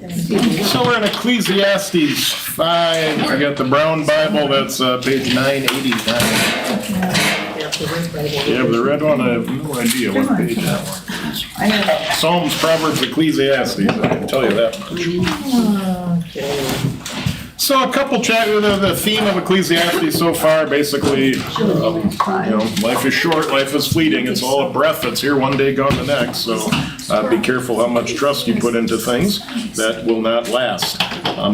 So we're in Ecclesiastes 5. I got the Brown Bible. That's page 989. Yeah, the red one, I have no idea what page that one is. Psalms, Proverbs, Ecclesiastes. I can tell you that much. So a couple the theme of Ecclesiastes so far, basically, life is short, life is fleeting. It's all a breath that's here one day, gone the next. So be careful how much trust you put into things that will not last.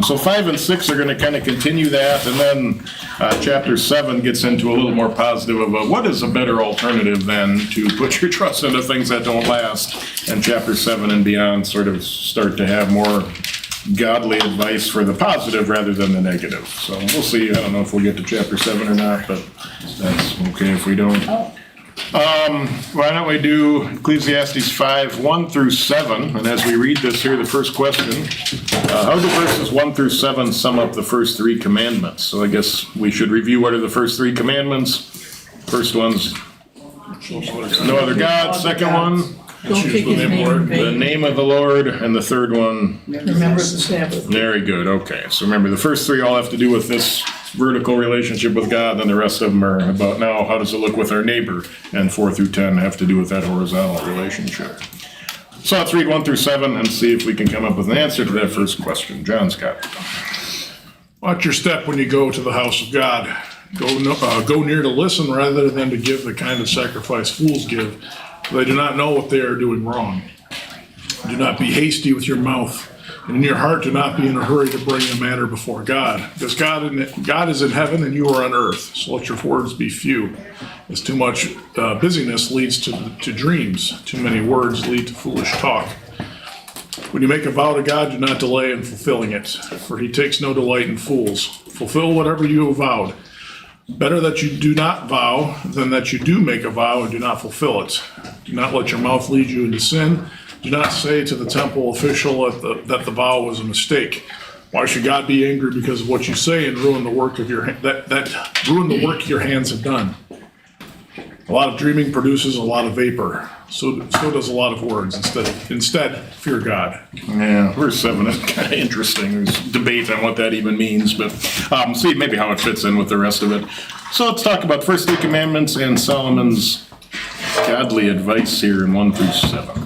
So 5 and 6 are going to kind of continue that, and then chapter 7 gets into a little more positive of what is a better alternative than to put your trust into things that don't last. And chapter 7 and beyond sort of start to have more godly advice for the positive rather than the negative. So we'll see. I don't know if we'll get to chapter 7 or not, but that's okay if we don't. Why don't we do Ecclesiastes 5, 1 through 7, and as we read this here, the first question, how do verses 1 through 7 sum up the first 3 commandments? So I guess we should review what are the first 3 commandments. First one's no other God. Second one, Don't take his name in the vain. name of the Lord, and the third one, Remember the Sabbath. very good. Okay, so remember the first 3 all have to do with this vertical relationship with God, then the rest of them are about now how does it look with our neighbor, and 4 through 10 have to do with that horizontal relationship. So let's read 1 through 7 and see if we can come up with an answer to that first question. John Scott. Watch your step when you go to the house of God. Go near to listen rather than to give the kind of sacrifice fools give. They do not know what they are doing wrong. Do not be hasty with your mouth, and in your heart do not be in a hurry to bring a matter before God. Because God is in heaven and you are on earth, so let your words be few. As too much busyness leads to dreams, too many words lead to foolish talk. When you make a vow to God, do not delay in fulfilling it, for he takes no delight in fools. Fulfill whatever you have vowed. Better that you do not vow than that you do make a vow and do not fulfill it. Do not let your mouth lead you into sin. Do not say to the temple official that the vow was a mistake. Why should God be angry because of what you say and ruin the work of ruin the work your hands have done? A lot of dreaming produces a lot of vapor. So does a lot of words. Instead, fear God. Yeah, verse 7 is kind of interesting. There's debate on what that even means, but see maybe how it fits in with the rest of it. So let's talk about the first 3 commandments and Solomon's godly advice here in 1 through 7.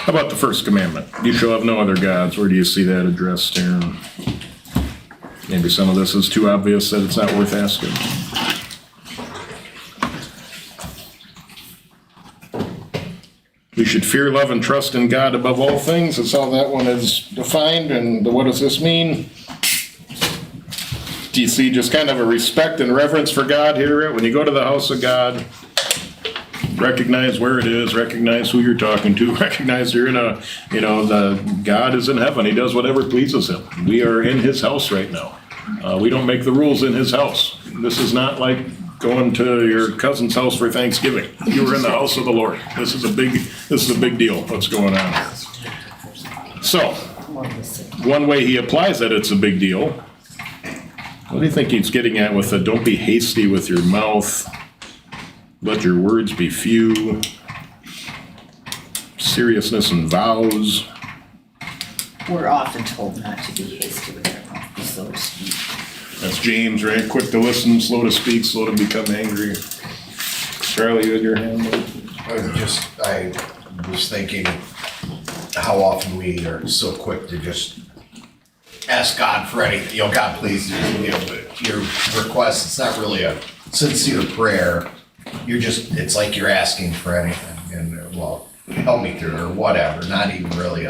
How about the first commandment? You shall have no other gods. Where do you see that addressed here? Maybe some of this is too obvious that it's not worth asking. We should fear, love, and trust in God above all things. That's how that one is defined. And what does this mean? Do you see just kind of a respect and reverence for God here? When you go to the house of God, recognize where it is, recognize who you're talking to, recognize you're in the God is in heaven. He does whatever pleases him. We are in his house right now. We don't make the rules in his house. This is not like going to your cousin's house for Thanksgiving. You were in the house of the Lord. This is a big deal, what's going on here. So, one way he applies that it's a big deal. What do you think he's getting at with the don't be hasty with your mouth? Let your words be few. Seriousness and vows. We're often told not to be hasty with our mouth, so to speak. That's James, right? Quick to listen, slow to speak, slow to become angry. Charlie, you had your hand up. I was thinking how often we are so quick to just ask God for anything. God, please, your request, it's not really a sincere prayer. It's like you're asking for anything, and help me through it or whatever. Not even really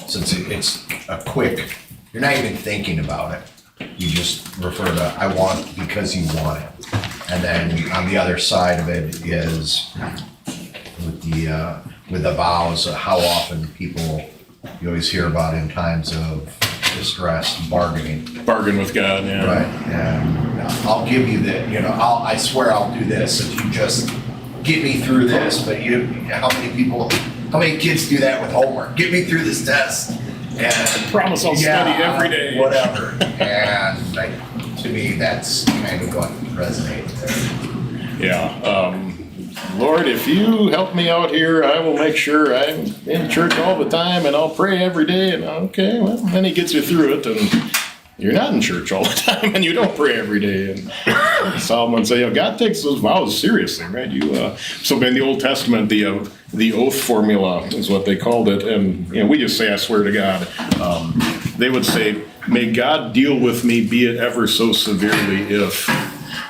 since it's a quick. You're not even thinking about it. You just refer to I want because you want it, and then on the other side of it is with the vows. How often you always hear about in times of distress, bargaining. Bargain with God, yeah. Right, and I'll give you that, I swear I'll do this if you just get me through this. But how many kids do that with homework? Get me through this test. And Promise I'll study yeah, every day. whatever. And to me, that's kind of what resonated there. Yeah, Lord, if you help me out here, I will make sure I'm in church all the time and I'll pray every day. And okay, well, then he gets you through it and you're not in church all the time and you don't pray every day. And Solomon say, God takes those vows seriously, right? So in the Old Testament, the oath formula is what they called it. And we just say, I swear to God. They would say, may God deal with me, be it ever so severely if,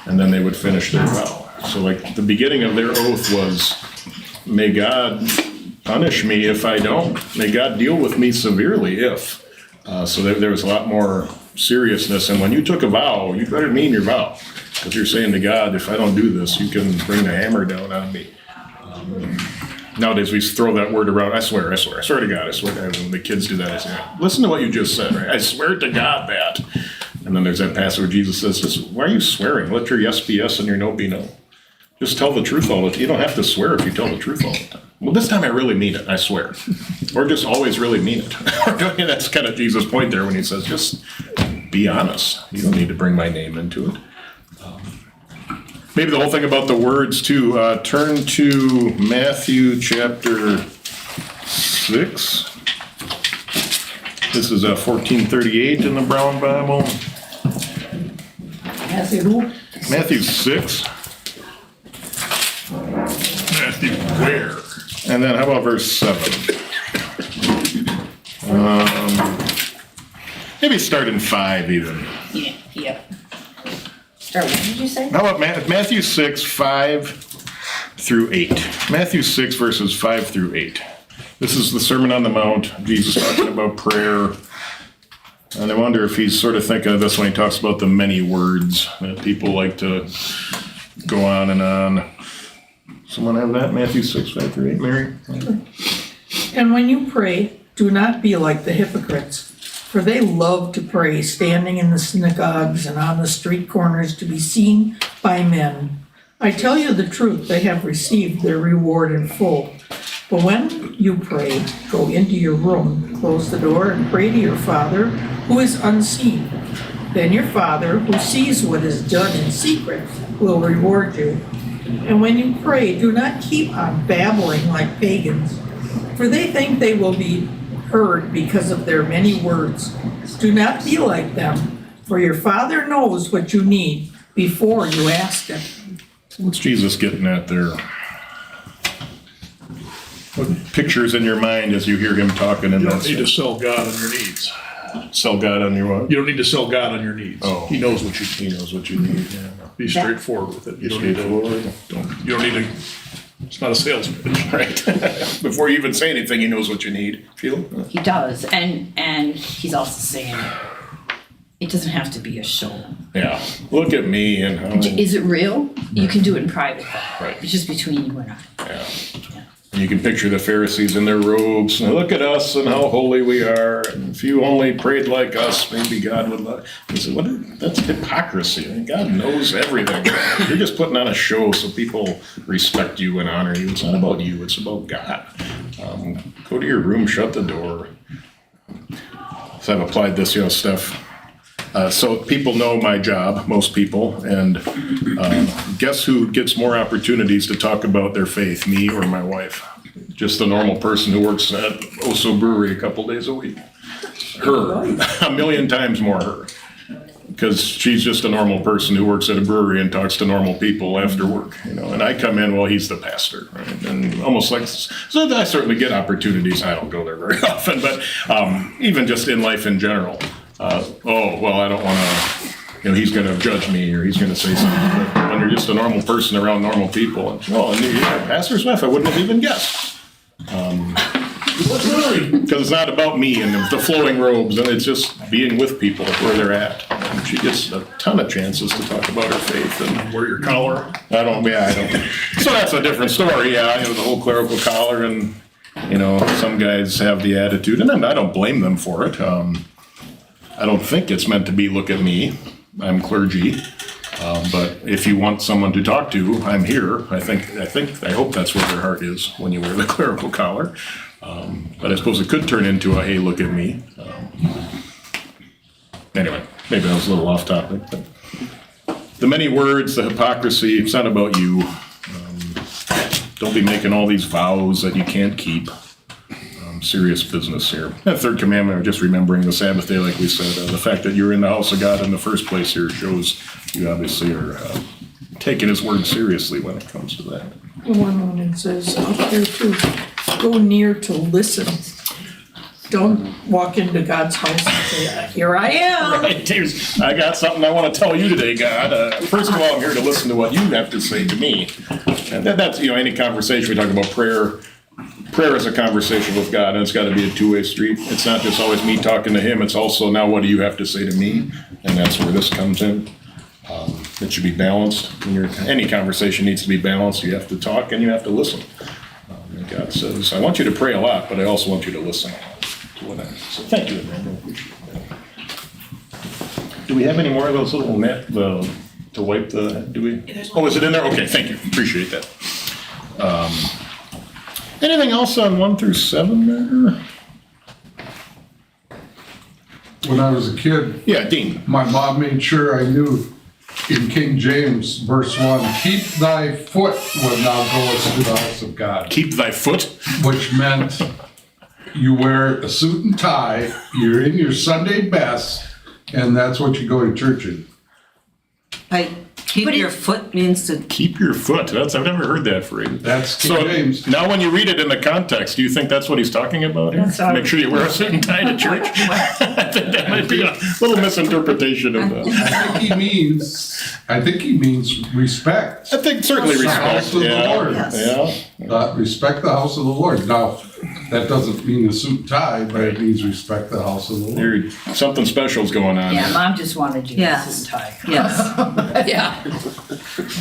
and then they would finish their vow. So like the beginning of their oath was, may God punish me if I don't. May God deal with me severely if. So there was a lot more seriousness. And when you took a vow, you better mean your vow. Because you're saying to God, if I don't do this, you can bring the hammer down on me. Nowadays we throw that word around, I swear to God, I swear to God. When the kids do that, I say, listen to what you just said, right? I swear to God that. And then there's that passage where Jesus says, why are you swearing? Let your yes be yes and your no be no. Just tell the truth all the time. You don't have to swear if you tell the truth all the time. Well, this time I really mean it, I swear. Or just always really mean it. That's kind of Jesus' point there when he says, just be honest. You don't need to bring my name into it. Maybe the whole thing about the words too. Turn to Matthew chapter 6. This is 1438 in the Brown Bible. Matthew who? Matthew 6. Matthew, where? And then how about verse 7? Maybe start in 5 even. Yeah. Start, what did you say? How about Matthew 6, 5 through 8? Matthew 6, verses 5 through 8. This is the Sermon on the Mount, Jesus talking about prayer. And I wonder if he's sort of thinking of this when he talks about the many words that people like to go on and on. Someone have that? Matthew 6, 5 through 8, Mary? And when you pray, do not be like the hypocrites, for they love to pray, standing in the synagogues and on the street corners to be seen by men. I tell you the truth, they have received their reward in full. But when you pray, go into your room, close the door, and pray to your Father who is unseen. Then your Father, who sees what is done in secret, will reward you. And when you pray, do not keep on babbling like pagans, for they think they will be heard because of their many words. Do not be like them, for your Father knows what you need before you ask Him. What's Jesus getting at there? What pictures in your mind as you hear him talking in You that? don't need to sell God on your needs. Sell God on your what? You don't need to sell God on your needs. Oh. He knows what you He need. knows what you need. Yeah. Be straightforward with it. You don't need to, Straightforward. you don't need to, it's not a sales pitch. Right. Before you even say anything, he knows what you need. Feel? He does, and he's also saying it doesn't have to be a show. Yeah. Look at me and how. Is it real? You can do it in private though. Right. It's just between you and I. Yeah. You can picture the Pharisees in their robes. And look at us and how holy we are. And if you only prayed like us, maybe God would love. He said, that's hypocrisy. I mean, God knows everything. You're just putting on a show so people respect you and honor you. It's not about you. It's about God. Go to your room, shut the door. So I've applied this, stuff. So people know my job, most people, and guess who gets more opportunities to talk about their faith, me or my wife? Just the normal person who works at Oso Brewery a couple days a week. Her, a million times more her. Because she's just a normal person who works at a brewery and talks to normal people after work, and I come in, well, he's the pastor, right? And almost like, so I certainly get opportunities. I don't go there very often, but even just in life in general. I don't want to, he's going to judge me or he's going to say something. But when you're just a normal person around normal people, and you're a pastor's wife, I wouldn't have even guessed. Because it's not about me and the flowing robes, and it's just being with people where they're at. And she gets a ton of chances to talk about her faith and Wear your collar. I don't. So that's a different story. Yeah, the whole clerical collar, and some guys have the attitude, and I don't blame them for it. I don't think it's meant to be, look at me, I'm clergy. But if you want someone to talk to, I'm here. I hope that's where their heart is when you wear the clerical collar. But I suppose it could turn into a, hey, look at me. Anyway, maybe I was a little off topic, but the many words, the hypocrisy, it's not about you. Don't be making all these vows that you can't keep. Serious business here. That third commandment, just remembering the Sabbath day, like we said, the fact that you're in the house of God in the first place here shows you obviously are taking his word seriously when it comes to that. The one when it says out there too, go near to listen. Don't walk into God's house and say, here I am. Right, I got something I want to tell you today, God. First of all, I'm here to listen to what you have to say to me. And that's, any conversation, we talk about prayer. Prayer is a conversation with God, and it's got to be a two-way street. It's not just always me talking to him. It's also, now what do you have to say to me? And that's where this comes in. It should be balanced. Any conversation needs to be balanced. You have to talk and you have to listen. And God says, I want you to pray a lot, but I also want you to listen to what I say. So thank you, Amanda. I appreciate that. Do we have any more of those little to wipe the, do we? Oh, is it in there? Okay, thank you. Appreciate that. Anything else on 1 through 7 there? When I was a kid, Yeah, Dean. my mom made sure I knew in King James, verse 1, keep thy foot when thou goest to the house of God, Keep thy foot. which meant you wear a suit and tie, you're in your Sunday best, and that's what you go to church in. Like, keep But it- your foot means to, Keep your foot. I've never heard that phrase. That's King So James. now when you read it in the context, do you think that's what he's talking about here? That's how- Make sure you wear a suit and tie to church? I think that might be a little misinterpretation of that. I think he means respect. I think certainly The respect. house of the Yeah, Lord. Yes. yeah. Respect the house of the Lord. Now, that doesn't mean a suit and tie, but it means respect the house of the Lord. Something special's going on. Yeah, here. Mom just wanted you to Yes. suit and tie. yes. Yeah.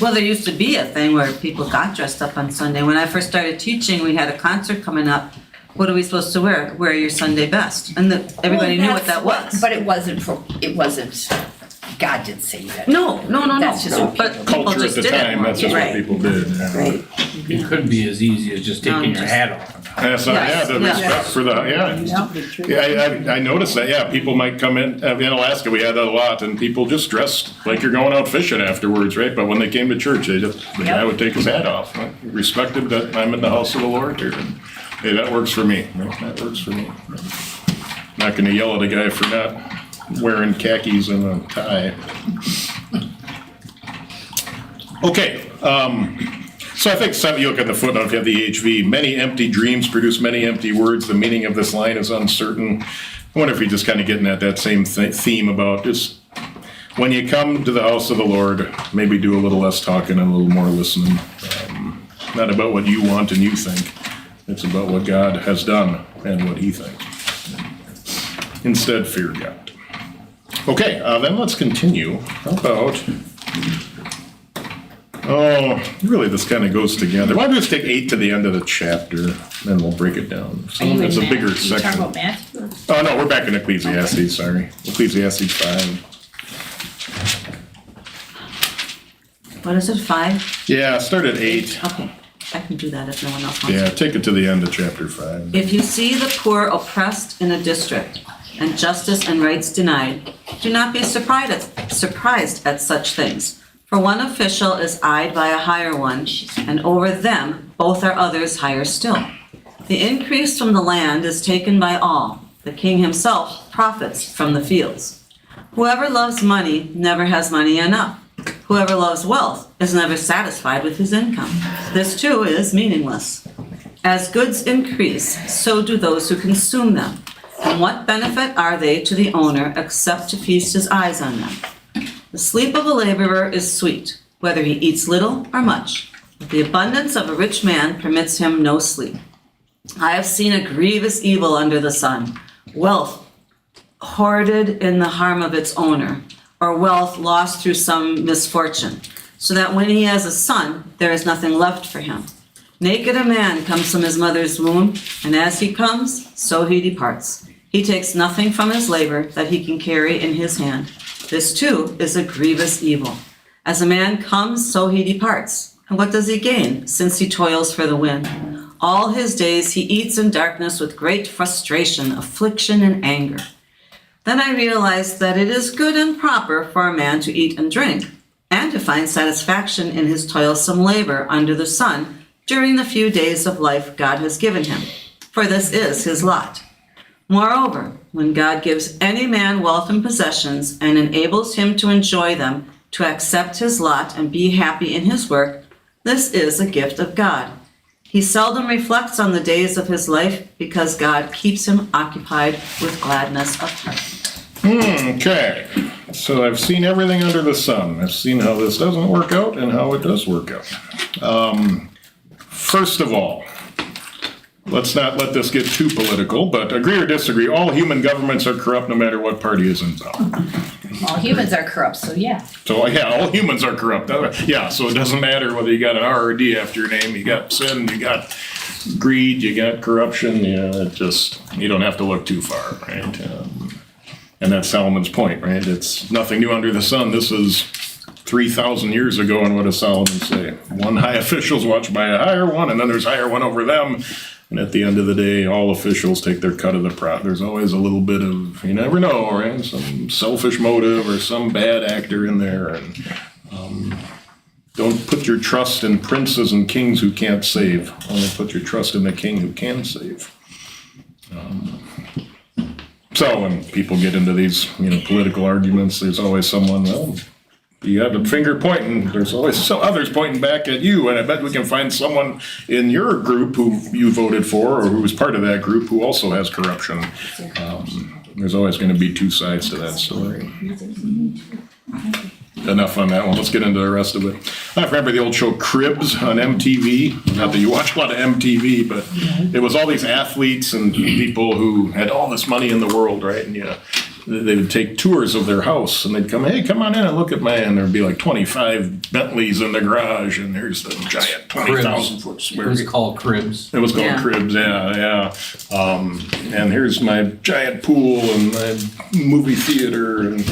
Well, there used to be a thing where people got dressed up on Sunday. When I first started teaching, we had a concert coming up. What are we supposed to wear? Wear your Sunday best. And everybody knew what that was. But it wasn't, God didn't say that. No. That's just what But people Culture at just the did it time, more. that's just what Right. people did. Yeah. Right. It could be as easy as just taking your just- hat off. That's not, yeah, the Yes. respect for the, yeah, I noticed that, yeah, people might come in Alaska, we had that a lot, and people just dressed like you're going out fishing afterwards, right? But when they came to church, the guy would take his hat off, right? Respected that I'm in the house of the Lord here, and hey, that works for me, right? That works for me. Not gonna yell at a guy for not wearing khakis and a tie. Okay, so I think you look at the footnote, if you have the HV, many empty dreams produce many empty words. The meaning of this line is uncertain. I wonder if you're just kind of getting at that same theme about just when you come to the house of the Lord, maybe do a little less talking and a little more listening. Not about what you want and you think. It's about what God has done and what he thinks. Instead, fear God. Okay, then let's continue. How about... Oh, really, this kind of goes together. Why don't we just take 8 to the end of the chapter, then we'll break it down. So it's a bigger section. Talking about Matthew? Oh, no, we're back in Ecclesiastes, sorry. Ecclesiastes 5. What is it, 5? Yeah, start at 8. Okay, I can do that if no one else wants Yeah, to. take it to the end of chapter 5. If you see the poor oppressed in a district, and justice and rights denied, do not be surprised at such things. For one official is eyed by a higher one, and over them both are others higher still. The increase from the land is taken by all. The king himself profits from the fields. Whoever loves money never has money enough. Whoever loves wealth is never satisfied with his income. This too is meaningless. As goods increase, so do those who consume them. And what benefit are they to the owner except to feast his eyes on them? The sleep of a laborer is sweet, whether he eats little or much. But the abundance of a rich man permits him no sleep. I have seen a grievous evil under the sun, wealth hoarded in the harm of its owner, or wealth lost through some misfortune, so that when he has a son, there is nothing left for him. Naked a man comes from his mother's womb, and as he comes, so he departs. He takes nothing from his labor that he can carry in his hand. This too is a grievous evil. As a man comes, so he departs. And what does he gain, since he toils for the wind? All his days he eats in darkness with great frustration, affliction, and anger. Then I realized that it is good and proper for a man to eat and drink, and to find satisfaction in his toilsome labor under the sun during the few days of life God has given him, for this is his lot. Moreover, when God gives any man wealth and possessions and enables him to enjoy them, to accept his lot and be happy in his work, this is a gift of God. He seldom reflects on the days of his life because God keeps him occupied with gladness of heart. Okay, so I've seen everything under the sun. I've seen how this doesn't work out and how it does work out. First of all, let's not let this get too political, but agree or disagree, all human governments are corrupt no matter what party is in power. All humans are corrupt, so yeah. So yeah, all humans are corrupt. Yeah, so it doesn't matter whether you got an R or D after your name. You got sin, you got greed, you got corruption. It just, you don't have to look too far, right? And that's Solomon's point, right? It's nothing new under the sun. This is 3,000 years ago, and what does Solomon say? One high official's watched by a higher one, and then there's higher one over them. And at the end of the day, all officials take their cut of the profit. There's always a little bit of, you never know, right? Some selfish motive or some bad actor in there. And don't put your trust in princes and kings who can't save. Only put your trust in the king who can save. So when people get into these, political arguments, there's always someone, well, you have a finger pointing, there's always some others pointing back at you, and I bet we can find someone in your group who you voted for or who was part of that group who also has corruption. There's always going to be two sides to that story. Enough on that one. Let's get into the rest of it. I remember the old show Cribs on MTV. Not that you watch a lot of MTV, but it was all these athletes and people who had all this money in the world, right? And they would take tours of their house, and they'd come, hey, come on in and look at and there'd be like 25 Bentleys in the garage, and there's the giant 20,000 foot square. It was called Cribs. It was called Cribs, yeah. And here's my giant pool and my movie theater, and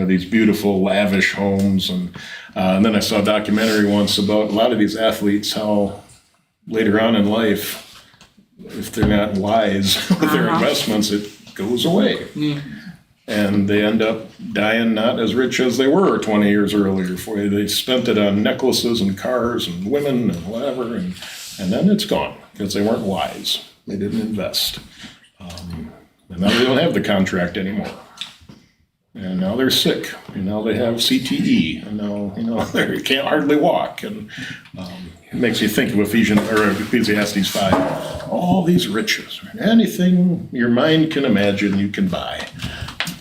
these beautiful, lavish homes. And then I saw a documentary once about a lot of these athletes, how later on in life, if they're not wise with their investments, it goes away. And they end up dying not as rich as they were 20 years earlier. They spent it on necklaces and cars and women and whatever, and then it's gone because they weren't wise. They didn't invest. And now they don't have the contract anymore. And now they're sick, and now they have CTE, and now they can't hardly walk. And it makes you think of Ecclesiastes 5. All these riches, anything your mind can imagine, you can buy.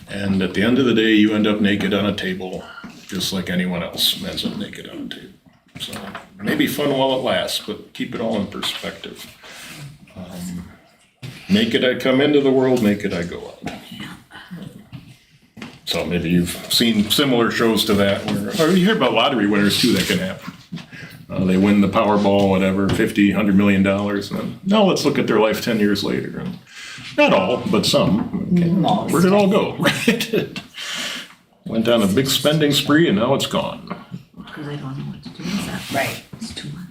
And at the end of the day, you end up naked on a table, just like anyone else ends up naked on a table. So maybe fun while it lasts, but keep it all in perspective. Naked I come into the world, naked I go out. So maybe you've seen similar shows to that, or you hear about lottery winners too. That can happen. They win the Powerball, whatever, $50, $100 million. And then, now let's look at their life 10 years later. And not all, but some. Okay. Where did it all go? Right? Went on a big spending spree, and now it's gone. Because I don't know what to do with that. Right. It's too much.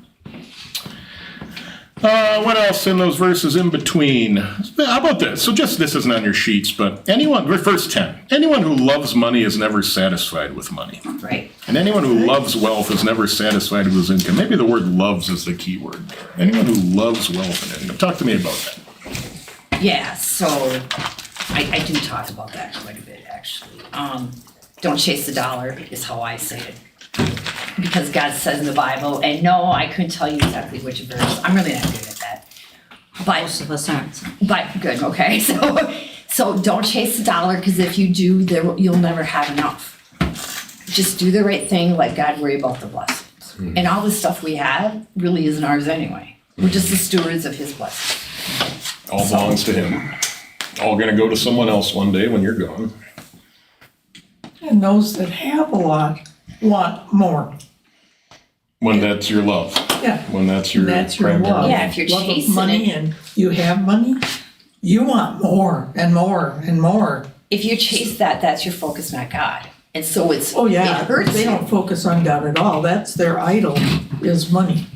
What else in those verses in between? How about this? So this isn't on your sheets, but verse 10. Anyone who loves money is never satisfied with money. Right. And anyone who loves wealth is never satisfied with his income. Maybe the word loves is the key word. Anyone who loves wealth and income. Talk to me about that. Yeah, so I do talk about that quite a bit, actually. Don't chase the dollar is how I say it. Because God says in the Bible, and no, I couldn't tell you exactly which verse. I'm really not good at that. But Most of us aren't. But good, okay. So don't chase the dollar, because if you do, you'll never have enough. Just do the right thing, let God worry about the blessings. And all the stuff we have really isn't ours anyway. We're just the stewards of His blessings. All belongs to him. All going to go to someone else one day when you're gone. And those that have a lot want more. When that's your love. Yeah. When that's your primary. love. Yeah, if you're Love of chasing money it. and you have money, you want more and more and more. If you chase that, that's your focus, not God. And so it Yeah, hurts they you. don't focus on God at all. That's their idol, is money.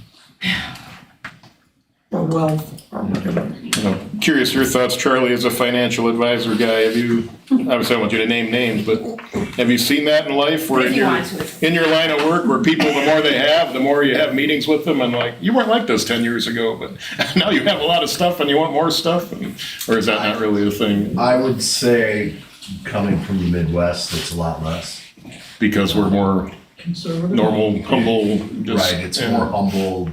or wealth or whatever. I'm curious your thoughts, Charlie, as a financial advisor guy. Have you, obviously I don't want you to name names, but have you seen that in life where If you want to. in your line of work where people, the more they have, the more you have meetings with them and like, you weren't like this 10 years ago, but now you have a lot of stuff and you want more stuff? Or is that not really a thing? I would say, coming from the Midwest, it's a lot less. Because we're more Conservative. normal, humble. Just, Right, it's more humble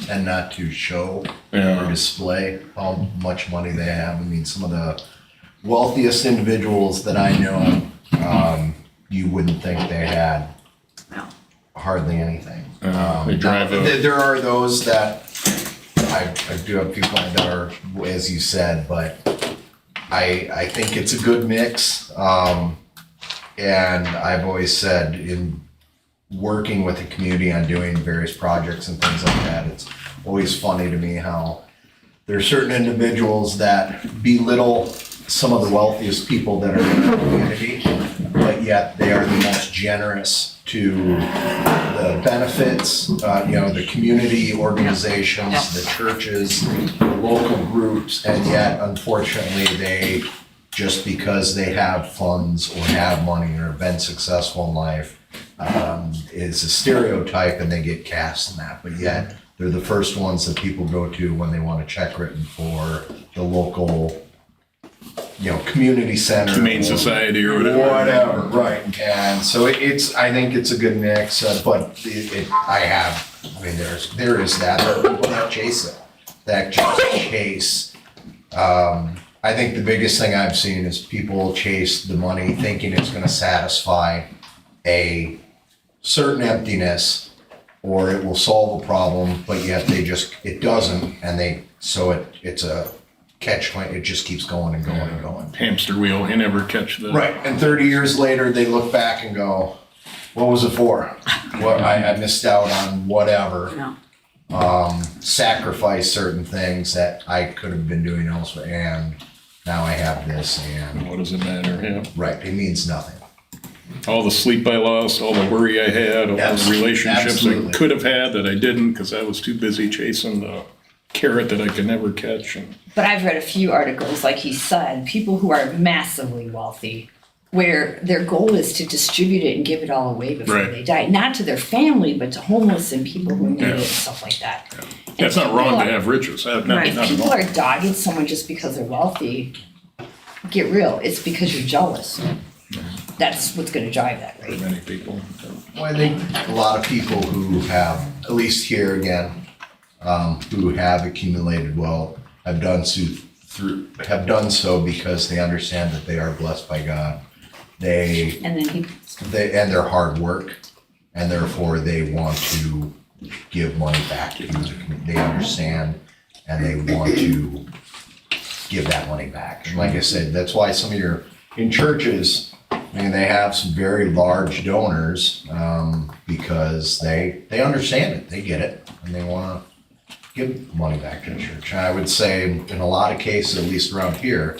and not to show Yeah. or display how much money they have. I mean, some of the wealthiest individuals that I know, you wouldn't think they had No. hardly anything. They drive a. There are those that, I do have people that are, as you said, but I think it's a good mix. And I've always said in working with the community on doing various projects and things like that, it's always funny to me how there are certain individuals that belittle some of the wealthiest people that are in our community, but yet they are the most generous to the benefits, the community organizations, the churches, the local groups, and yet unfortunately they, just because they have funds or have money or have been successful in life, is a stereotype and they get cast in that. But yet they're the first ones that people go to when they want a check written for the local, community center. Humane Society or whatever. Whatever, right. And so I think it's a good mix, but there is that. There are people that chase it, that just chase. I think the biggest thing I've seen is people chase the money thinking it's going to satisfy a certain emptiness or it will solve a problem, but yet it doesn't, and it's a catch point. It just keeps going and going and going. Hamster wheel, you never catch the. Right, and 30 years later, they look back and go, what was it for? Well, I missed out on whatever. No. Sacrifice certain things that I could have been doing elsewhere, and now I have this, and What does it matter? Yeah. right, it means nothing. All the sleep I lost, all the worry I had, all the relationships Absolutely. I could have had that I didn't because I was too busy chasing the carrot that I could never catch. And But I've read a few articles, like he said, people who are massively wealthy, where their goal is to distribute it and give it all away before Right. they die. Not to their family, but to homeless and people who need Yeah. it and stuff like that. And that's not wrong people to are- have riches. Not Right. If at people all. are dogging someone just because they're wealthy, get real. It's because you're jealous. That's what's going to drive that, right? Many people. Well, I think a lot of people who have, at least here again, who have accumulated wealth have done so because they understand that they are blessed by God. And then And their hard work, and therefore they want to give money back to the community. They understand and they want to give that money back. And like I said, that's why some of in churches, they have some very large donors, because they understand it, they get it, and they want to give money back to the church. And I would say in a lot of cases, at least around here,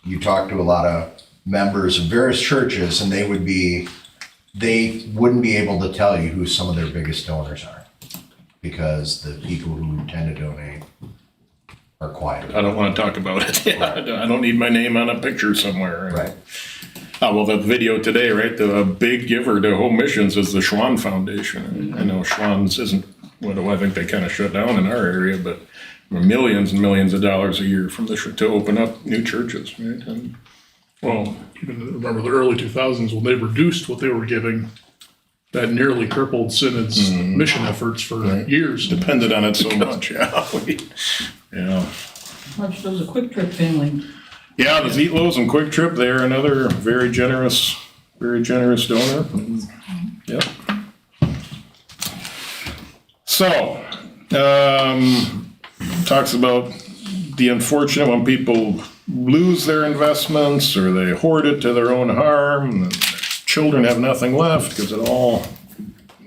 you talk to a lot of members of various churches and they wouldn't be able to tell you who some of their biggest donors are, because the people who tend to donate are quiet. I don't want to talk about it. I don't need my name on a picture somewhere. Right. Well, the video today, right? The big giver to home missions is the Schwann Foundation. I know Schwann's isn't, I think they kind of shut down in our area, but millions and millions of dollars a year from to open up new churches, right? And, Well, even remember the early 2000s when they reduced what they were giving, that nearly crippled Synod's mission efforts for years. depended on it so much, yeah. Yeah. How much does a Quick Trip family? Yeah, the Zietlows and Quick Trip, they're another very generous donor. Yep. So, talks about the unfortunate when people lose their investments or they hoard it to their own harm. And children have nothing left because it all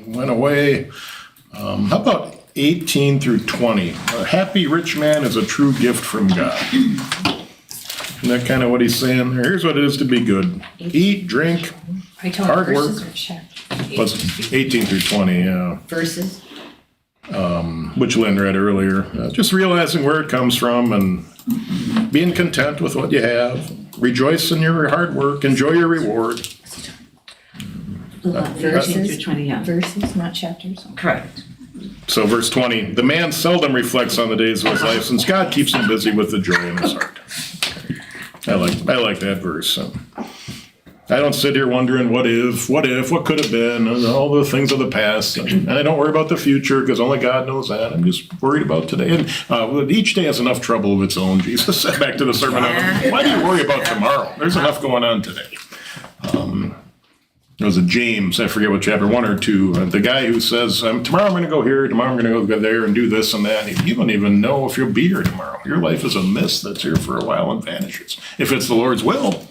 went away. How about 18 through 20? A happy rich man is a true gift from God. Isn't that kind of what he's saying there? Here's what it is to be good. Eat, drink, are you talking Hard verses work. or chapter? plus 18 through 20, yeah. Verses? which Lynn read earlier. Just realizing where it comes from and being content with what you have. Rejoice in your hard work. Enjoy your reward. 18 through 20, yeah. Verses, not chapters. Correct. So verse 20, the man seldom reflects on the days of his life since God keeps him busy with the joy in his heart. I like that verse. I don't sit here wondering what could have been, and all the things of the past. And I don't worry about the future because only God knows that. I'm just worried about today. And each day has enough trouble of its own, Jesus said back to the sermon. Why do you worry about tomorrow? There's enough going on today. There was a James, I forget what chapter, 1 or 2, the guy who says, tomorrow I'm going to go here, tomorrow I'm going to go there and do this and that. You don't even know if you'll be here tomorrow. Your life is a mist that's here for a while and vanishes. If it's the Lord's will,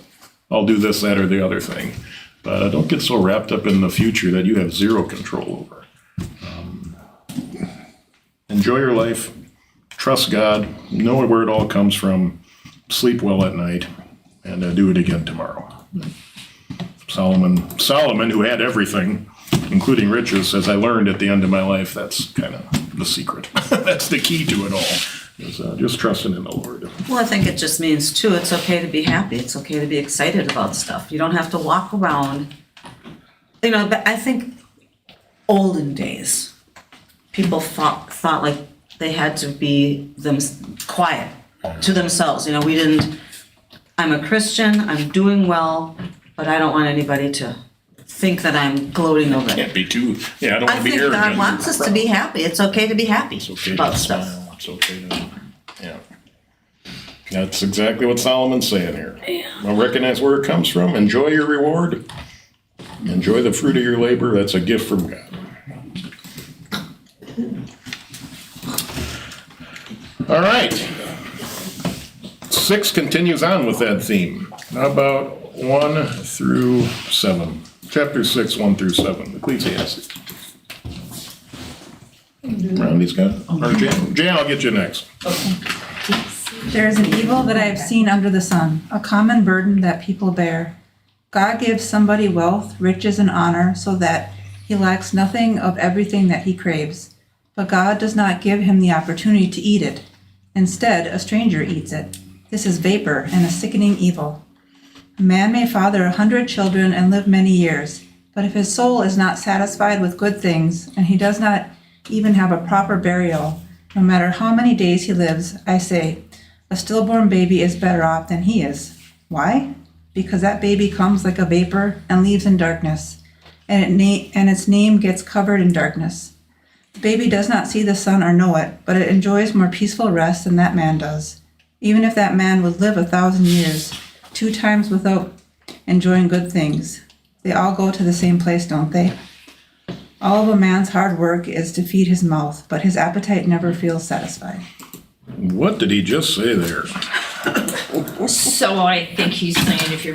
I'll do this, that, or the other thing. But don't get so wrapped up in the future that you have zero control over. Enjoy your life. Trust God. Know where it all comes from. Sleep well at night. And do it again tomorrow. Solomon, who had everything, including riches, as I learned at the end of my life, that's kind of the secret. That's the key to it all, is just trusting in the Lord. Well, I think it just means, too, it's okay to be happy. It's okay to be excited about stuff. You don't have to walk around. But I think olden days, people thought like they had to be quiet to themselves. We didn't, I'm a Christian, I'm doing well, but I don't want anybody to think that I'm gloating over it. Can't be too, I don't want I to be think arrogant. God wants us to be happy. It's okay to be happy It's okay about to stuff. smile. It's okay to, That's exactly what Solomon's saying here. Well, recognize where it comes from. Enjoy your reward. Enjoy the fruit of your labor. That's a gift from God. All right. 6 continues on with that theme. How about 1 through 7? Chapter 6, 1 through 7. Ecclesiastes. Randy's got it? Or Jan, I'll get you next. There is an evil that I have seen under the sun, a common burden that people bear. God gives somebody wealth, riches, and honor so that he lacks nothing of everything that he craves. But God does not give him the opportunity to eat it. Instead, a stranger eats it. This is vapor and a sickening evil. A man may father 100 children and live many years, but if his soul is not satisfied with good things, and he does not even have a proper burial, no matter how many days he lives, I say, a stillborn baby is better off than he is. Why? Because that baby comes like a vapor and leaves in darkness, and its name gets covered in darkness. The baby does not see the sun or know it, but it enjoys more peaceful rest than that man does. Even if that man would live 1,000 years, 2 times without enjoying good things. They all go to the same place, don't they? All of a man's hard work is to feed his mouth, but his appetite never feels satisfied. What did he just say there? So I think he's saying if you're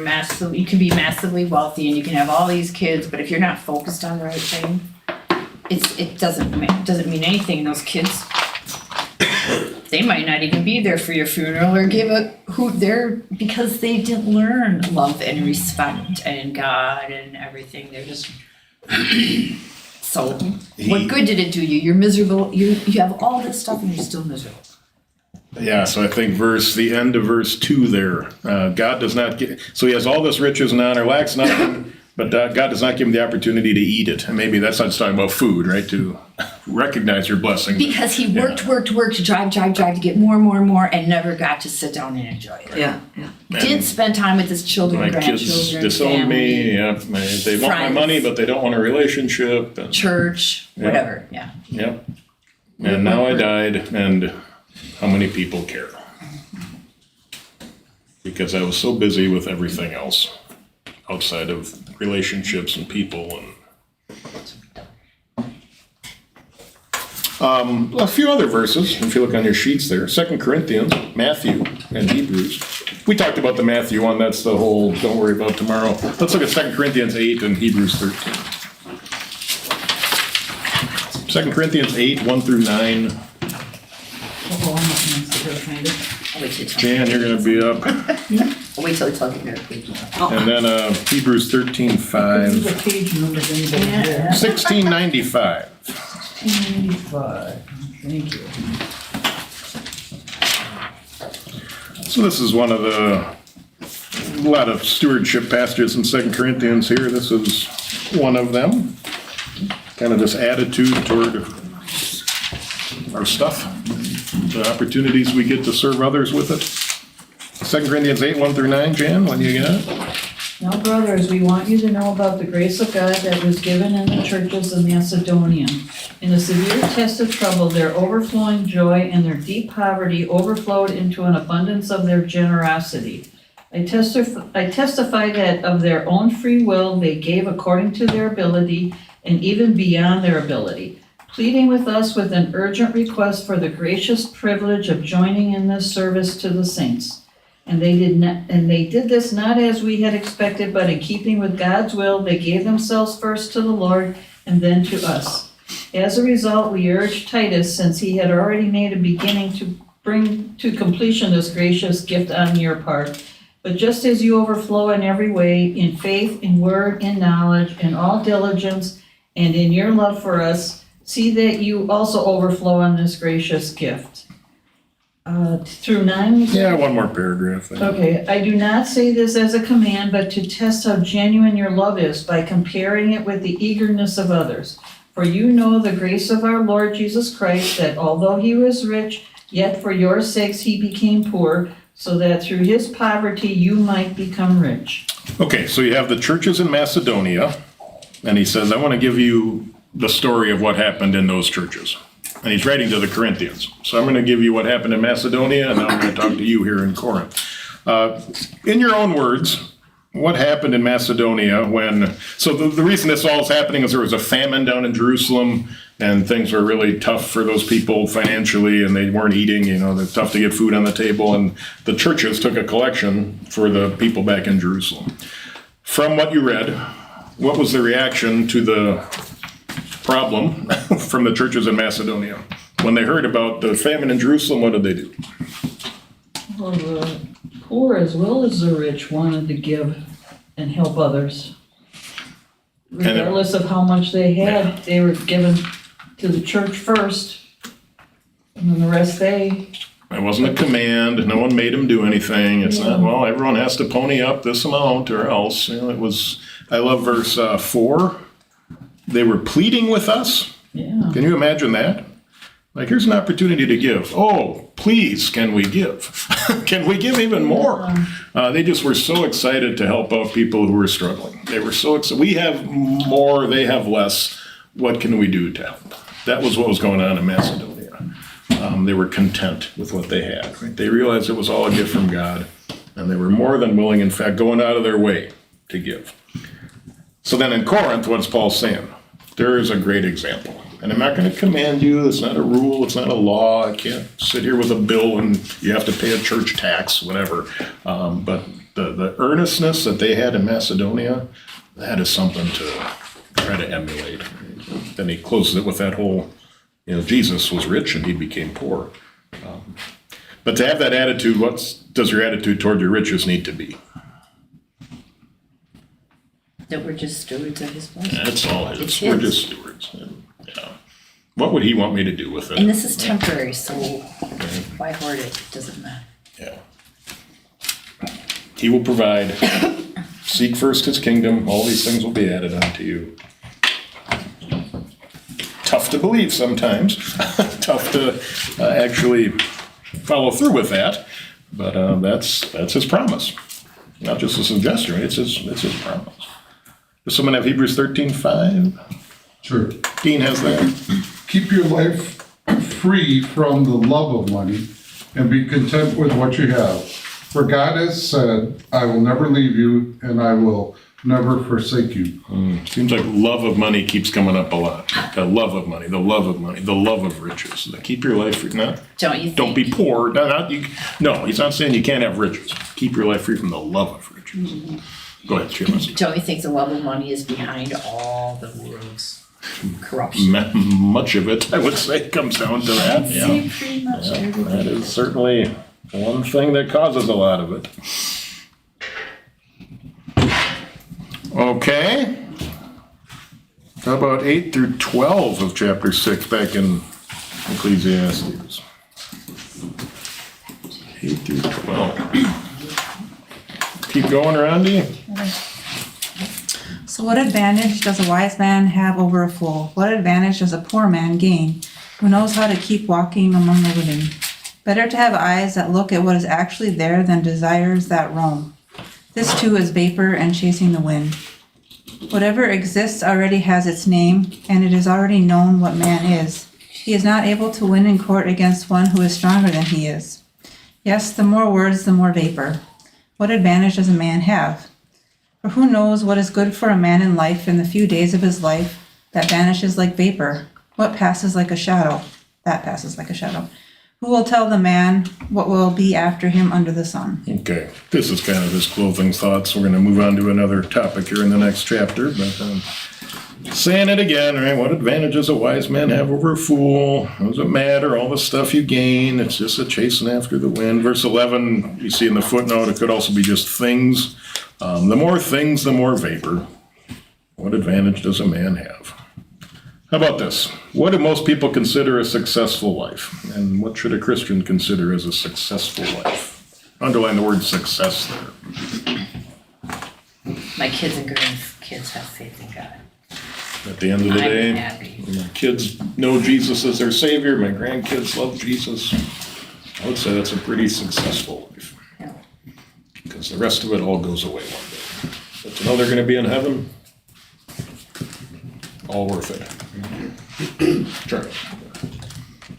you can be massively wealthy and you can have all these kids, but if you're not focused on the right thing, it doesn't mean anything. And those kids, they might not even be there for your funeral or because they didn't learn love and respect and God and everything. They're just so. What good did it do you? You're miserable. You have all this stuff and you're still miserable. Yeah, so I think the end of verse 2 there, God does not get, so he has all this riches and honor, lacks nothing, but God does not give him the opportunity to eat it. And maybe that's not just talking about food, right? To recognize your blessing. Because he worked, drive to get more, and never got to sit down and enjoy it. Yeah. Didn't spend time with his children, My grandchildren, kids disown me, they want my friends. money, but they don't want a relationship. And, church, whatever, yeah. Yep. And now I died, and how many people care? Because I was so busy with everything else outside of relationships and people and a few other verses, if you look on your sheets there, 2 Corinthians, Matthew, and Hebrews. We talked about the Matthew one, that's the whole don't worry about tomorrow. Let's look at 2 Corinthians 8 and Hebrews 13. 2 Corinthians 8, 1 through 9. Jan, you're going to be up. I'll wait till I tell you there. And then Hebrews 13, 5. The page numbers anybody there. 1695. 95. Thank you. So this is one of a lot of stewardship passages in 2 Corinthians here. This is one of them. Kind of this attitude toward our stuff, the opportunities we get to serve others with it. 2 Corinthians 8, 1 through 9, Jan, what do you got? Now, brothers, we want you to know about the grace of God that was given in the churches of Macedonia. In a severe test of trouble, their overflowing joy and their deep poverty overflowed into an abundance of their generosity. I testify that of their own free will they gave according to their ability and even beyond their ability, pleading with us with an urgent request for the gracious privilege of joining in this service to the saints. And they did this not as we had expected, but in keeping with God's will, they gave themselves first to the Lord and then to us. As a result, we urge Titus, since he had already made a beginning, to bring to completion this gracious gift on your part. But just as you overflow in every way, in faith, in word, in knowledge, in all diligence, and in your love for us, see that you also overflow on this gracious gift. Through 9? Yeah, one more paragraph. Okay, I do not say this as a command, but to test how genuine your love is by comparing it with the eagerness of others. For you know the grace of our Lord Jesus Christ, that although he was rich, yet for your sakes he became poor, so that through his poverty you might become rich. Okay, so you have the churches in Macedonia, and he says, I want to give you the story of what happened in those churches. And he's writing to the Corinthians. So I'm going to give you what happened in Macedonia, and now I'm going to talk to you here in Corinth. In your own words, what happened in Macedonia when, so the reason this all is happening is there was a famine down in Jerusalem, and things were really tough for those people financially, and they weren't eating, they're tough to get food on the table, and the churches took a collection for the people back in Jerusalem. From what you read, what was the reaction to the problem from the churches in Macedonia? When they heard about the famine in Jerusalem, what did they do? Well, the poor as well as the rich wanted to give and help others. Regardless of how much they had, they were given to the church first, and then the rest they... It wasn't a command. No one made them do anything. It's not, well, everyone has to pony up this amount or else. It was, I love verse 4. They were pleading with us. Yeah. Can you imagine that? Like, here's an opportunity to give. Oh, please, can we give? Can we give even more? They just were so excited to help out people who were struggling. They were so excited. We have more, they have less. What can we do to help? That was what was going on in Macedonia. They were content with what they had. Right? They realized it was all a gift from God, and they were more than willing, in fact, going out of their way to give. So then in Corinth, what's Paul saying? There is a great example. And I'm not going to command you. It's not a rule. It's not a law. I can't sit here with a bill and you have to pay a church tax, whatever. But the earnestness that they had in Macedonia, that is something to try to emulate. Then he closes it with that whole, Jesus was rich and he became poor. But to have that attitude, what does your attitude toward your riches need to be? That we're just stewards of his blessing. That's all it is. We're just stewards. And, what would he want me to do with it? And this is temporary, so why hoard it? It doesn't matter. Yeah. He will provide. Seek first his kingdom. All these things will be added unto you. Tough to believe sometimes. Tough to actually follow through with that. But that's his promise. Not just a suggestion. It's his promise. Does someone have Hebrews 13:5? Sure. Dean has that. Keep your life free from the love of money and be content with what you have. For God has said, I will never leave you and I will never forsake you. Seems like love of money keeps coming up a lot. The love of money, the love of money, the love of riches. Keep your life free. Don't be poor. No, he's not saying you can't have riches. Keep your life free from the love of riches. Mm-hmm. Go ahead, Jim. Don't you think the love of money is behind all the world's corruption? Much of it, I would say, comes down to that. Say pretty much everything. That is certainly one thing that causes a lot of it. Okay. How about 8 through 12 of chapter 6 back in Ecclesiastes. 8 through 12. Keep going, Randy. So what advantage does a wise man have over a fool? What advantage does a poor man gain who knows how to keep walking among the living? Better to have eyes that look at what is actually there than desires that roam. This too is vapor and chasing the wind. Whatever exists already has its name, and it is already known what man is. He is not able to win in court against one who is stronger than he is. Yes, the more words, the more vapor. What advantage does a man have? For who knows what is good for a man in life in the few days of his life that vanishes like vapor? What passes like a shadow? That passes like a shadow. Who will tell the man what will be after him under the sun? Okay, this is kind of his closing thoughts. We're going to move on to another topic here in the next chapter, but saying it again, right? What advantage does a wise man have over a fool? Does it matter? All the stuff you gain, it's just a chasing after the wind. Verse 11, you see in the footnote, it could also be just things. The more things, the more vapor. What advantage does a man have? How about this? What do most people consider a successful life? And what should a Christian consider as a successful life? Underline the word success there. My kids and grandkids have faith in God. At the end of the day, I'm happy. my kids know Jesus as their Savior. My grandkids love Jesus. I would say that's a pretty successful life. Yeah. Because the rest of it all goes away one day. But to know they're going to be in heaven, all worth it. Sure.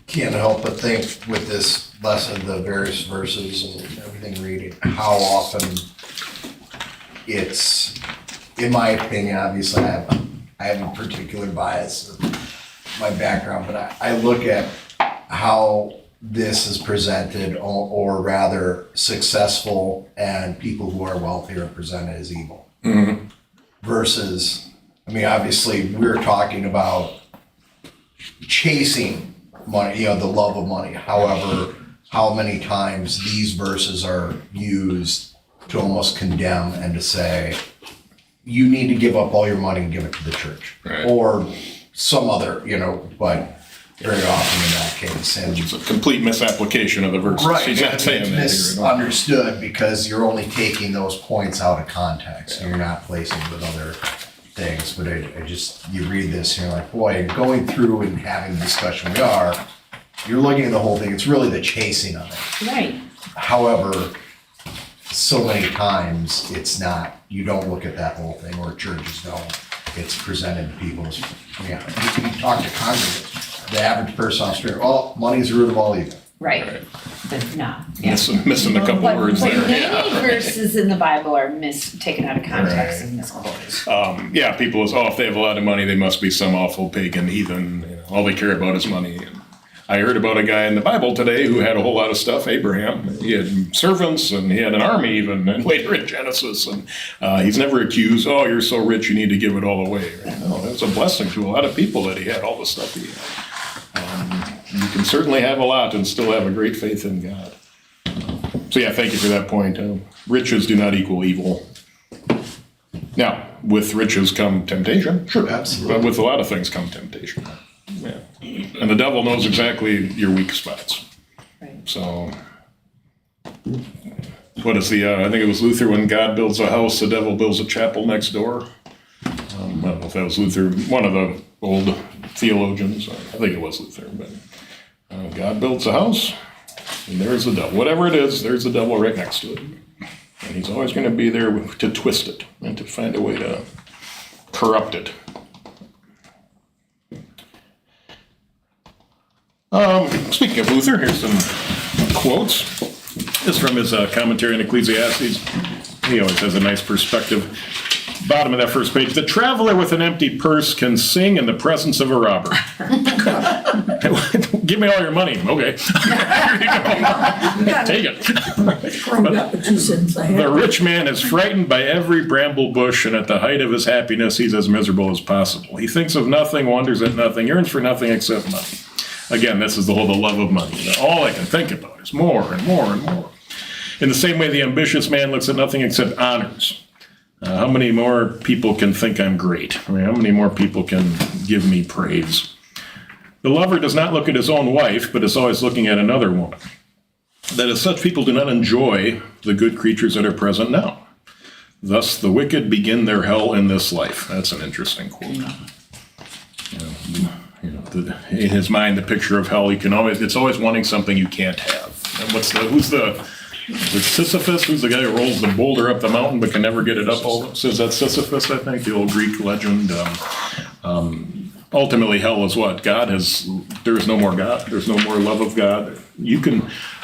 Can't help but think with this lesson, the various verses and everything reading, how often it's, in my opinion, obviously I have a particular bias of my background, but I look at how this is presented, or rather successful and people who are wealthy are presented as evil. Mm-hmm. Versus, I mean, obviously we're talking about chasing money, the love of money. However, how many times these verses are used to almost condemn and to say, you need to give up all your money and give it to the church. Right. Or some other, but very often in that case. And It's a complete misapplication of the verse. right, He's not saying that here at all. misunderstood because you're only taking those points out of context and you're not placing it with other things. But you read this and you're like, boy, going through and having the discussion you're looking at the whole thing. It's really the chasing of it. Right. However, so many times it's not, you don't look at that whole thing, or churches don't. It's presented to people as, you talk to congregants, the average person on the street, money's the root of all evil. Right. But no. Yeah. Missing a couple But words there. many verses in the Bible are taken out of context and misquoted. People if they have a lot of money, they must be some awful pagan heathen. All they care about is money. And I heard about a guy in the Bible today who had a whole lot of stuff, Abraham. He had servants and he had an army even, and later in Genesis. And he's never accused, you're so rich, you need to give it all away. No, that's a blessing to a lot of people that he had all the stuff he had. You can certainly have a lot and still have a great faith in God. Thank you for that point. Riches do not equal evil. Now, with riches come temptation. Sure. Absolutely. But with a lot of things come temptation. Yeah. And the devil knows exactly your weak spots. Right. So, what is I think it was Luther, when God builds a house, the devil builds a chapel next door. I don't know if that was Luther, one of the old theologians. I think it was Luther, but God builds a house, and there's the devil. Whatever it is, there's the devil right next to it. And he's always going to be there to twist it and to find a way to corrupt it. Speaking of Luther, here's some quotes. This is from his commentary on Ecclesiastes. He always has a nice perspective. Bottom of that first page. The traveler with an empty purse can sing in the presence of a robber. Give me all your money. Okay. Here you go. Take it. The rich man is frightened by every bramble bush, and at the height of his happiness, he's as miserable as possible. He thinks of nothing, wonders at nothing, yearns for nothing except money. Again, this is the love of money. All I can think about is more and more and more. In the same way, the ambitious man looks at nothing except honors. How many more people can think I'm great? How many more people can give me praise? The lover does not look at his own wife, but is always looking at another woman. That is, such people do not enjoy the good creatures that are present now. Thus, the wicked begin their hell in this life. That's an interesting quote. In his mind, the picture of hell, it's always wanting something you can't have. And who's the Sisyphus? Who's the guy who rolls the boulder up the mountain but can never get it up? Says that Sisyphus, I think, the old Greek legend. Ultimately, hell is what? There is no more God. There's no more love of God.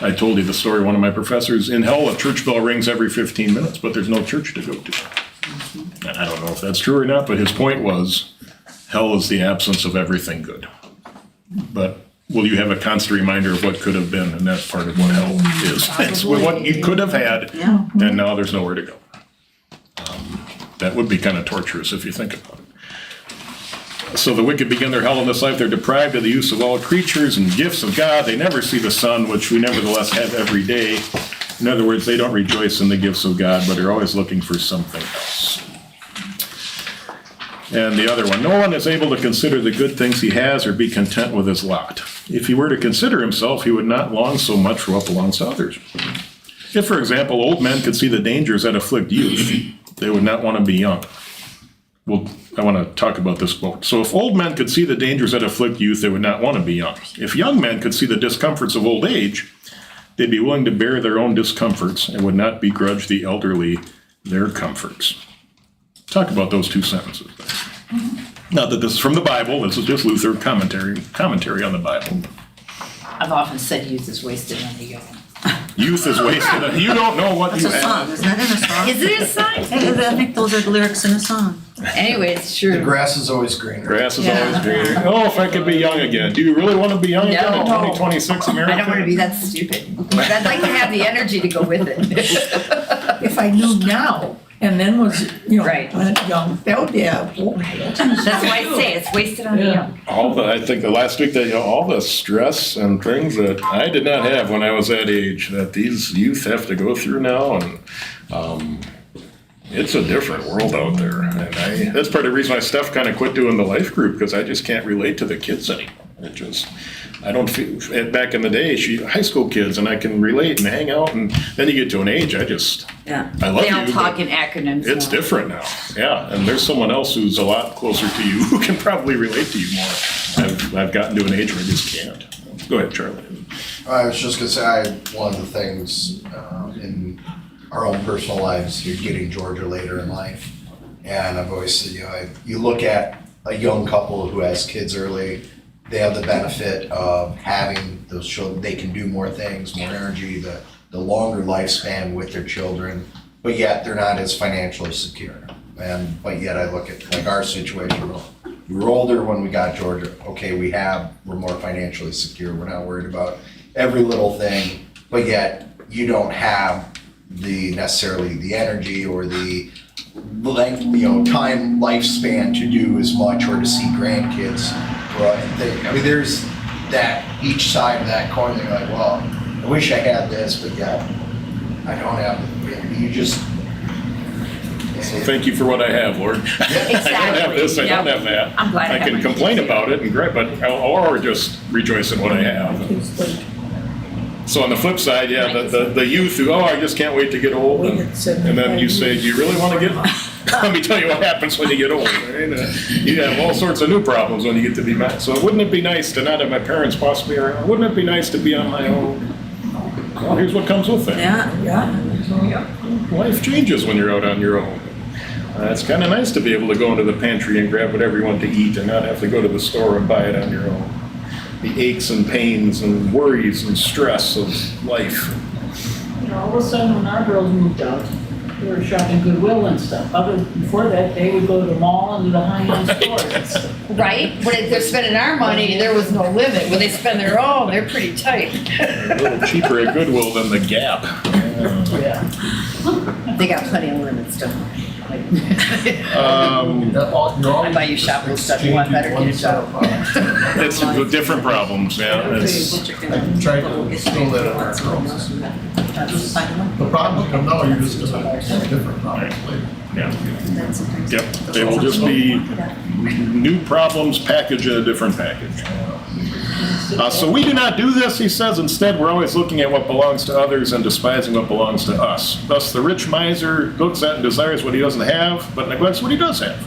I told you the story, one of my professors, in hell, a church bell rings every 15 minutes, but there's no church to go to. And I don't know if that's true or not, but his point was, hell is the absence of everything good. But will you have a constant reminder of what could have been? And that's part of what hell is. It's what you could have had, and now there's nowhere to go. That would be kind of torturous if you think about it. So the wicked begin their hell in this life. They're deprived of the use of all creatures and gifts of God. They never see the sun, which we nevertheless have every day. In other words, they don't rejoice in the gifts of God, but are always looking for something else. And the other one, no one is able to consider the good things he has or be content with his lot. If he were to consider himself, he would not long so much for what belongs to others. If, for example, old men could see the dangers that afflict youth, they would not want to be young. Well, I want to talk about this quote. So if old men could see the dangers that afflict youth, they would not want to be young. If young men could see the discomforts of old age, they'd be willing to bear their own discomforts and would not begrudge the elderly their comforts. Talk about those two sentences. Not that this is from the Bible, this is just Luther commentary on the Bible. I've often said youth is wasted on the young. Youth is wasted. You don't know what That's you a have. song, isn't that in a song? Is it a sign? I think those are the lyrics in a song. Anyway, it's The true. grass is always greener. Grass is always greener. Oh, if I could be young again. Do you really want to be young again in No. 2026 America? I don't want to be that stupid. But I'd like to have the energy to go with it. If I knew now and then was, Right. young, that would be That's why I say it's wasted on the young. I think the last week that all the stress and things that I did not have when I was that age that these youth have to go through now, and it's a different world out there. And that's part of the reason why Steph kind of quit doing the life group, because I just can't relate to the kids anymore. I don't feel, back in the day, high school kids, and I can relate and hang out, and then you get to an age, I love They you. all talk but in acronyms. It's now. different now, yeah, and there's someone else who's a lot closer to you who can probably relate to you more. I've gotten to an age where I just can't. Go ahead, Charlie. I was just gonna say, one of the things in our own personal lives, you're getting Georgia later in life, and I've always said, you look at a young couple who has kids early, they have the benefit of having those children, they can do more things, more energy, the longer lifespan with their children, but yet they're not as financially secure. But yet I look at like our situation, we were older when we got Georgia. Okay, we're more financially secure. We're not worried about every little thing, but yet you don't have necessarily the energy or the length, time lifespan to do as much or to see grandkids. There's that each side of that coin. They're like, well, I wish I had this, but yet I don't have it. You just. So thank you for what I have, Lord. I don't have this, I don't have that. I'm glad I I have can my complain kids. about it and or just rejoice in what I have. So on the flip side, the youth who, I just can't wait to get old, and then you say, do you really want to get, let me tell you what happens when you get old. Right? You have all sorts of new problems when you get to be mad. So wouldn't it be nice to not have my parents possibly around? Wouldn't it be nice to be on my own? Well, here's what comes with that. Life changes when you're out on your own. It's kind of nice to be able to go into the pantry and grab whatever you want to eat and not have to go to the store and buy it on your own. The aches and pains and worries and stress of life. All of a sudden, when our girls moved out, they were shopping Goodwill and stuff. Before that, they would go to the mall and to the high-end stores and stuff. Right? When they're spending our money, there was no limit. When they spend their own, they're pretty tight. A little cheaper at Goodwill than the Gap. They got plenty of limits, don't they? I buy you shopping stuff, you want better, get a job. It's different problems, yeah. It's, I'm trying to instill that in our girls. The problem with them now, you're just gonna have different problems later. yeah. Yep, they will just be new problems packaged in a different package. So we do not do this, he says. Instead, we're always looking at what belongs to others and despising what belongs to us. Thus, the rich miser looks at and desires what he doesn't have, but neglects what he does have.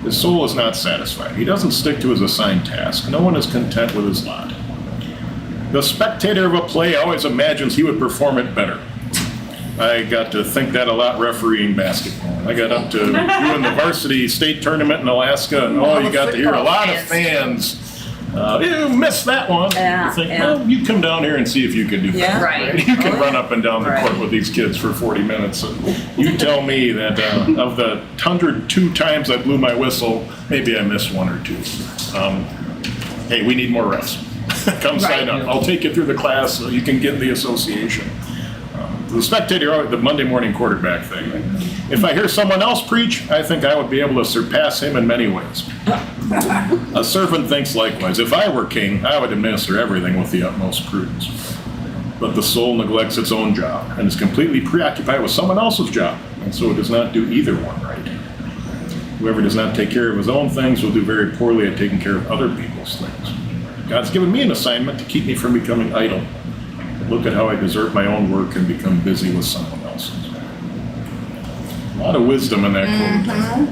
His soul is not satisfied. He doesn't stick to his assigned task. No one is content with his lot. The spectator of a play always imagines he would perform it better. I got to think that a lot refereeing basketball. I got up to doing the varsity state tournament in Alaska, and you got to hear a lot of fans. You missed that one. Yeah, You think, yeah. well, you come down here and see if you can do Yeah. that. Right. You can Oh, run yeah. up and down the court with these kids for 40 minutes. And you tell me that of the 102 times I blew my whistle, maybe I missed one or two. Hey, we need more refs. Come sign up. I'll take you through the class so you can get the association. The spectator, the Monday morning quarterback thing. If I hear someone else preach, I think I would be able to surpass him in many ways. A servant thinks likewise. If I were king, I would administer everything with the utmost prudence. But the soul neglects its own job and is completely preoccupied with someone else's job, and so it does not do either one right. Whoever does not take care of his own things will do very poorly at taking care of other people's things. God's given me an assignment to keep me from becoming idle. Look at how I desert my own work and become busy with someone else's. A lot of wisdom in that quote.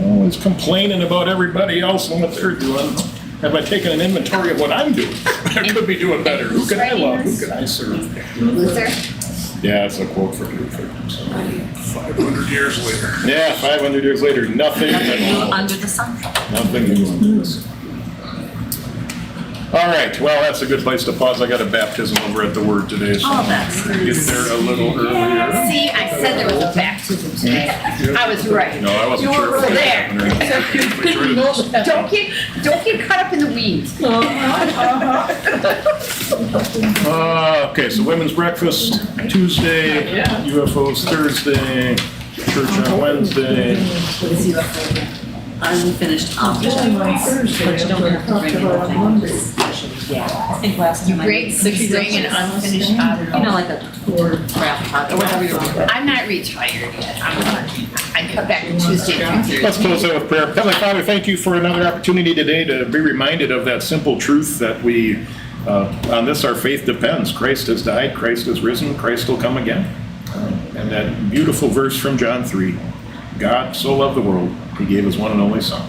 Always complaining about everybody else and what they're doing. Have I taken an inventory of what I'm doing? I could be doing better. Who can I love? Who can I serve? Luther? Yeah, it's a quote from Luther. 500 years later. Yeah, 500 years later, nothing Nothing at new all. under the sun. Nothing new under the sun. All right, well, that's a good place to pause. I got a baptism over at the Word today, so Oh, that's I'm gonna get there a little earlier. See, I said there was a baptism today. I was right. No, I wasn't sure. if it was there. happening or not. Don't get caught up in the weeds. Okay, so women's breakfast Tuesday, UFOs Thursday, church on Wednesday. Unfinished objects. But you don't have to bring anything. I think last time I Grade did 6 string and unfinished object. You know, like a craft pot or whatever you want. I'm not retired yet. I cut back on Tuesday through Let's Thursday. close out with prayer. Heavenly Father, thank you for another opportunity today to be reminded of that simple truth that we, on this our faith depends. Christ has died, Christ has risen, Christ will come again. And that beautiful verse from John 3, God so loved the world, he gave his one and only Son.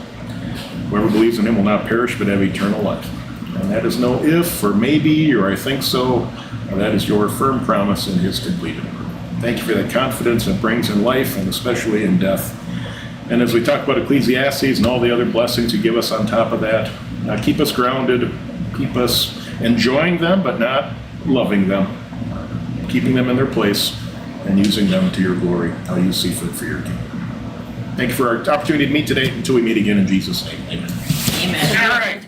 Whoever believes in him will not perish but have eternal life. And that is no if or maybe or I think so. That is your firm promise in his completed work. Thank you for that confidence it brings in life and especially in death. And as we talk about Ecclesiastes and all the other blessings you give us on top of that, keep us grounded, keep us enjoying them but not loving them, keeping them in their place and using them to your glory, how you see fit for your kingdom. Thank you for our opportunity to meet today until we meet again in Jesus' name. Amen. Amen. All right.